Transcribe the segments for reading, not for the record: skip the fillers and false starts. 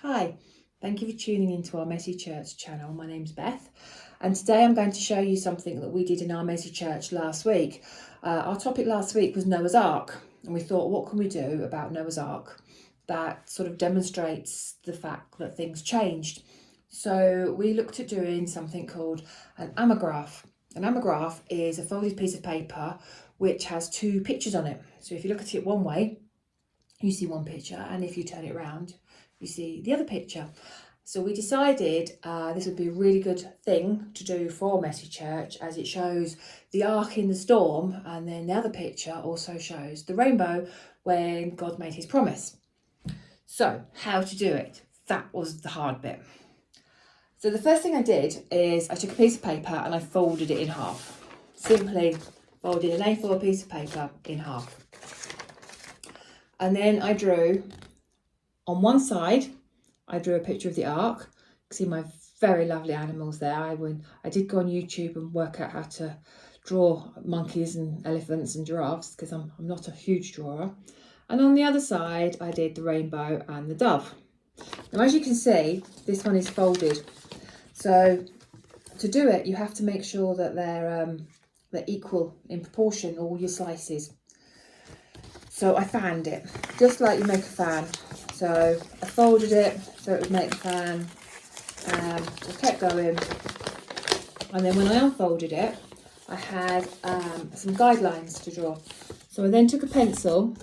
Hi, thank you for tuning into our Messy Church channel. My name's Beth, and today I'm going to show you something that we did in our Messy Church last week. Our topic last week was Noah's Ark, and we thought, what can we do about Noah's Ark that sort of demonstrates the fact that things changed? So we looked at doing something called an Armograph. An Armograph is a folded piece of paper which has two pictures on it. So if you look at it one way, you see one picture, and if you turn it around, you see the other picture. So we decided this would be a really good thing to do for Messy Church, as it shows the ark in the storm, and then the other picture also shows the rainbow when God made his promise. So how to do it? That was the hard bit. So the first thing I did is I took a piece of paper and I folded it in half. Simply folded an A4 piece of paper in half. And then I drew, on one side, I drew a picture of the ark. You can see my very lovely animals there. I did go on YouTube and work out how to draw monkeys and elephants and giraffes, because I'm not a huge drawer. And on the other side, I did the rainbow and the dove. Now, as you can see, this one is folded. So to do it, you have to make sure that they're equal in proportion, all your slices. So I fanned it, just like you make a fan. So I folded it so it would make the fan, and I kept going. And then when I unfolded it, I had some guidelines to draw. So I then took a pencil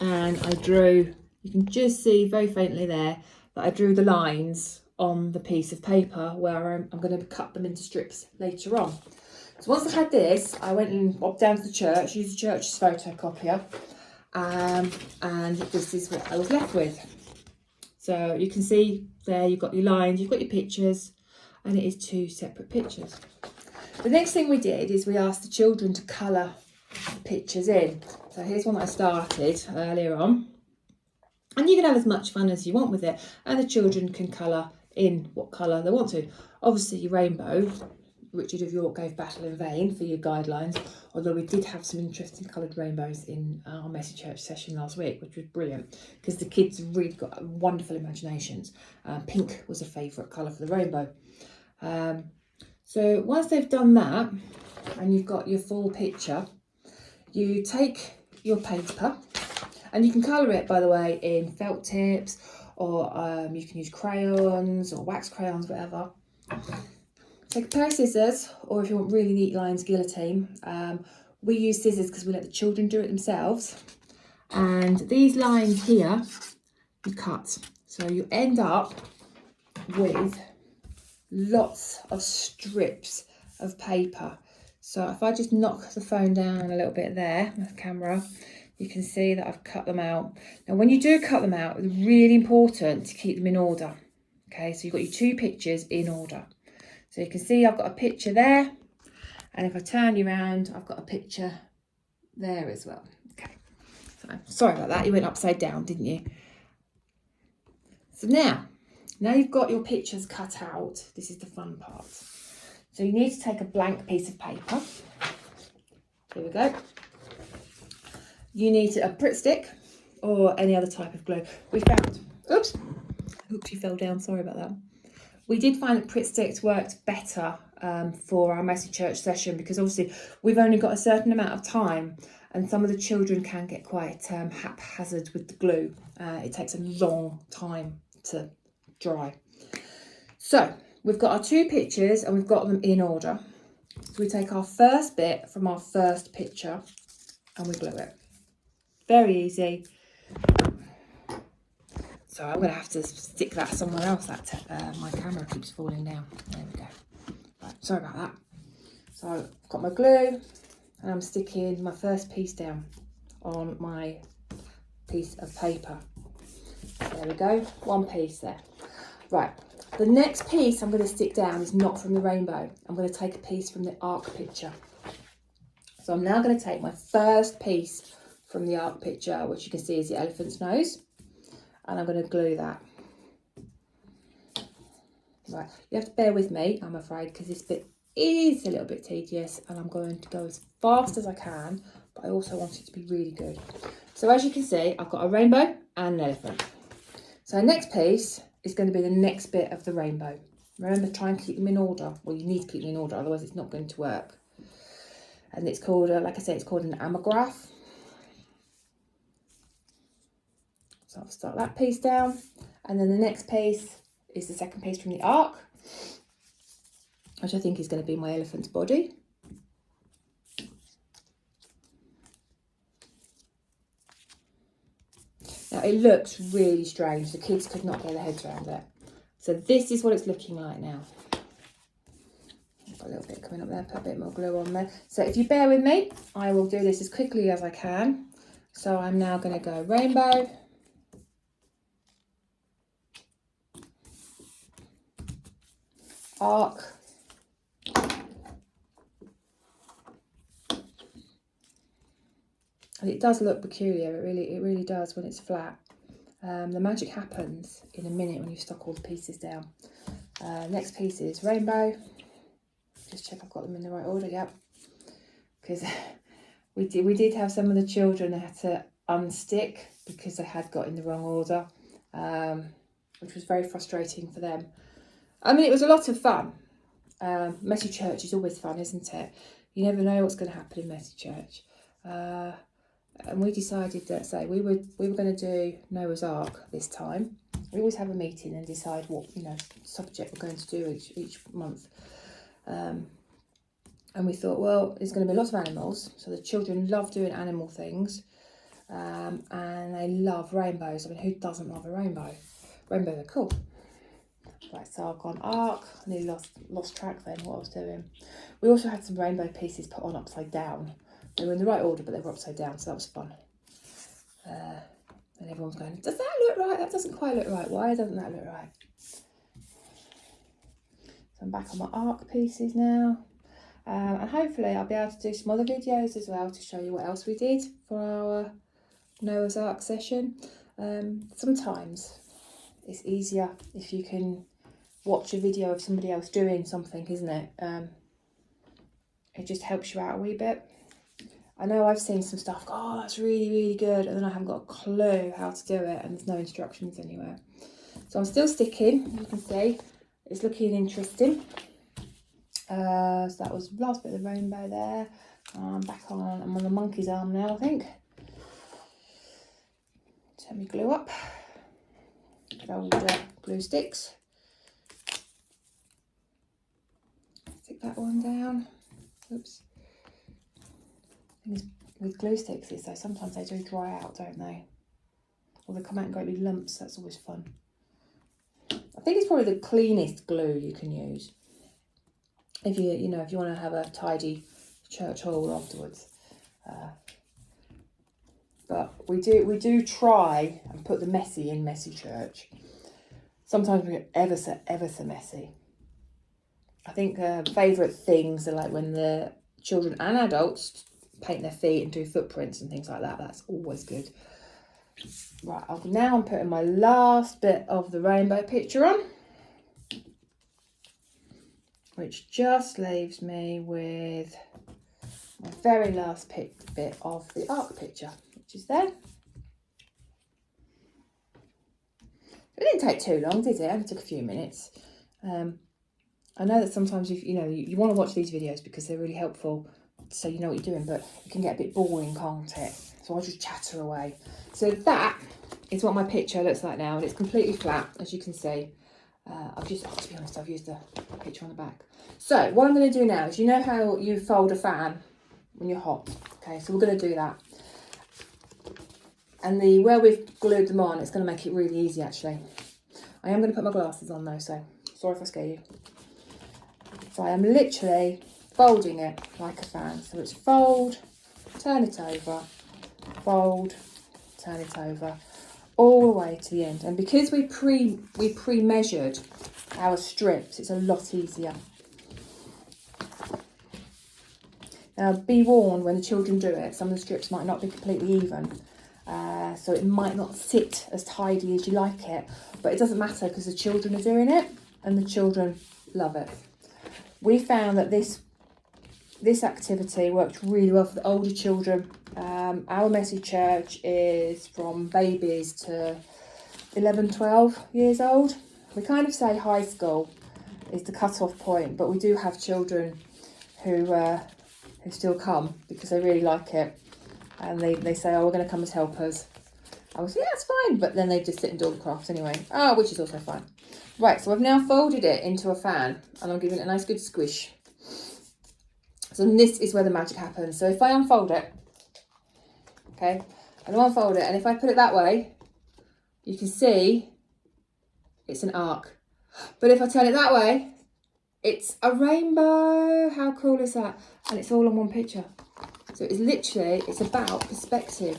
and I drew, you can just see very faintly there, that I drew the lines on the piece of paper where I'm going to cut them into strips later on. So once I had this, I went and bobbed down to the church, used the church's photocopier, and this is what I was left with. So you can see there, you've got your lines, you've got your pictures, and it is two separate pictures. The next thing we did is we asked the children to colour the pictures in. So here's one that I started earlier on. And you can have as much fun as you want with it, and the children can colour in what colour they want to. Obviously your rainbow, Richard of York gave battle in vain for your guidelines, although we did have some interesting coloured rainbows in our Messy Church session last week, which was brilliant because the kids really got wonderful imaginations. Pink was a favourite colour for the rainbow. So once they've done that and you've got your full picture, you take your paper, and you can colour it, by the way, in felt tips, or you can use crayons or wax crayons, whatever. Take a pair of scissors, or if you want really neat lines, guillotine. We use scissors because we let the children do it themselves. And these lines here, you cut. So you end up with lots of strips of paper. So if I just knock the phone down a little bit there, the camera, you can see that I've cut them out. Now, when you do cut them out, it's really important to keep them in order. Okay, so you've got your two pictures in order. So you can see I've got a picture there, and if I turn you around, I've got a picture there as well. Okay, so sorry about that, you went upside down, didn't you? So now you've got your pictures cut out, this is the fun part. So you need to take a blank piece of paper. Here we go. You need a Pritt stick or any other type of glue. We found, oops, you fell down, sorry about that. We did find that Pritt sticks worked better for our Messy Church session, because obviously we've only got a certain amount of time, and some of the children can get quite haphazard with the glue. It takes a long time to dry. So we've got our two pictures and we've got them in order. So we take our first bit from our first picture and we glue it. Very easy. So I'm going to have to stick that somewhere else. My camera keeps falling down. There we go. Right, sorry about that. So I've got my glue and I'm sticking my first piece down on my piece of paper. There we go, one piece there. Right, the next piece I'm going to stick down is not from the rainbow. I'm going to take a piece from the ark picture. So I'm now going to take my first piece from the ark picture, which you can see is the elephant's nose. And I'm going to glue that. Right, you have to bear with me, I'm afraid, because this bit is a little bit tedious, and I'm going to go as fast as I can, but I also want it to be really good. So as you can see, I've got a rainbow and an elephant. So next piece is going to be the next bit of the rainbow. Remember, try and keep them in order. Well, you need to keep them in order, otherwise it's not going to work. And it's called, like I said, it's called an Armograph. So I'll start that piece down. And then the next piece is the second piece from the Ark, which I think is going to be my elephant's body. Now it looks really strange. The kids could not get their heads around it. So this is what it's looking like now. I've got a little bit coming up there, put a bit more glue on there. So if you bear with me, I will do this as quickly as I can. So I'm now going to go rainbow. Ark. And it does look peculiar, it really does when it's flat. The magic happens in a minute when you stock all the pieces down. Next piece is rainbow. Just check I've got them in the right order, yep. Because we did have some of the children that had to unstick because they had got in the wrong order, which was very frustrating for them. I mean, it was a lot of fun. Messy church is always fun, isn't it? You never know what's going to happen in messy church. And we decided that, say, we were going to do Noah's Ark this time. We always have a meeting and decide what, subject we're going to do each month. And we thought, well, there's going to be lots of animals. So the children love doing animal things. And they love rainbows. I mean, who doesn't love a rainbow? Rainbows are cool. Right, so I've gone Ark. I nearly lost track then what I was doing. We also had some rainbow pieces put on upside down. They were in the right order, but they were upside down, so that was fun. And everyone's going, does that look right? That doesn't quite look right. Why doesn't that look right? So I'm back on my Ark pieces now. And hopefully I'll be able to do some other videos as well to show you what else we did for our Noah's Ark session. Sometimes it's easier if you can watch a video of somebody else doing something, isn't it? It just helps you out a wee bit. I know I've seen some stuff, oh, that's really, really good, and then I haven't got a clue how to do it, and there's no instructions anywhere. So I'm still sticking, you can see. It's looking interesting. So that was the last bit of the rainbow there. I'm on the monkey's arm now, I think. Turn my glue up. Good old glue sticks. Stick that one down. Oops. With glue sticks is though, sometimes they do dry out, don't they? Or they come out in great big lumps. That's always fun. I think it's probably the cleanest glue you can use if you want to have a tidy church hall afterwards. But we do try and put the messy in messy church. Sometimes we get ever so messy. I think favourite things are like when the children and adults paint their feet and do footprints and things like that. That's always good. Right, now I'm putting my last bit of the rainbow picture on, which just leaves me with my very last bit of the Ark picture, which is there. It didn't take too long, did it? It only took a few minutes. I know that sometimes you want to watch these videos because they're really helpful, so you know what you're doing, but it can get a bit boring, can't it? So I'll just chatter away. So that is what my picture looks like now, and it's completely flat, as you can see. To be honest, I've used the picture on the back. So what I'm going to do now is, you know how you fold a fan when you're hot? Okay, so we're going to do that. And where we've glued them on, it's going to make it really easy, actually. I am going to put my glasses on though, so sorry if I scare you. So I am literally folding it like a fan. So it's fold, turn it over, fold, turn it over, all the way to the end. And because we pre-measured our strips, it's a lot easier. Now be warned, when the children do it, some of the strips might not be completely even. So it might not sit as tidy as you like it, but it doesn't matter because the children are doing it and the children love it. We found that this activity worked really well for the older children. Our messy church is from babies to 11, 12 years old. We kind of say high school is the cut-off point, but we do have children who still come because they really like it, and they say, oh, we're going to come as helpers. I was, yeah, that's fine, but then they just sit and do all the crafts anyway. Oh, which is also fine. Right, so I've now folded it into a fan, and I'm giving it a nice good squish. So this is where the magic happens. So if I unfold it, okay, and I unfold it, and if I put it that way, you can see it's an ark. But if I turn it that way, it's a rainbow. How cool is that? And it's all in one picture. So it's literally, it's about perspective.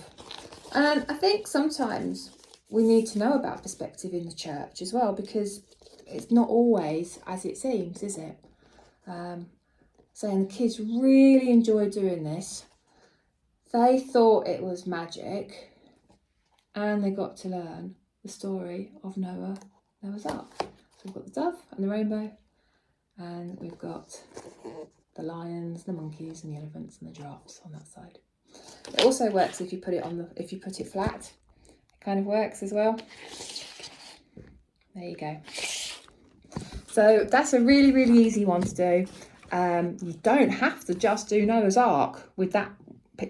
And I think sometimes we need to know about perspective in the church as well, because it's not always as it seems, is it? Saying the kids really enjoyed doing this. They thought it was magic, and they got to learn the story of Noah's Ark. So we've got the dove and the rainbow, and we've got the lions, the monkeys, and the elephants and the giraffes on that side. It also works if you put it flat. It kind of works as well. There you go. So that's a really, really easy one to do. You don't have to just do Noah's Ark with that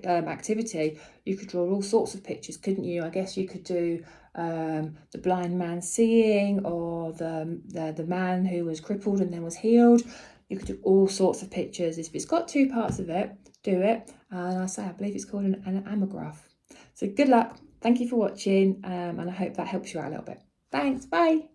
activity. You could draw all sorts of pictures, couldn't you? I guess you could do the blind man seeing, or the man who was crippled and then was healed. You could do all sorts of pictures. If it's got two parts of it, do it. And I believe it's called an Armograph. So good luck. Thank you for watching, and I hope that helps you out a little bit. Thanks. Bye.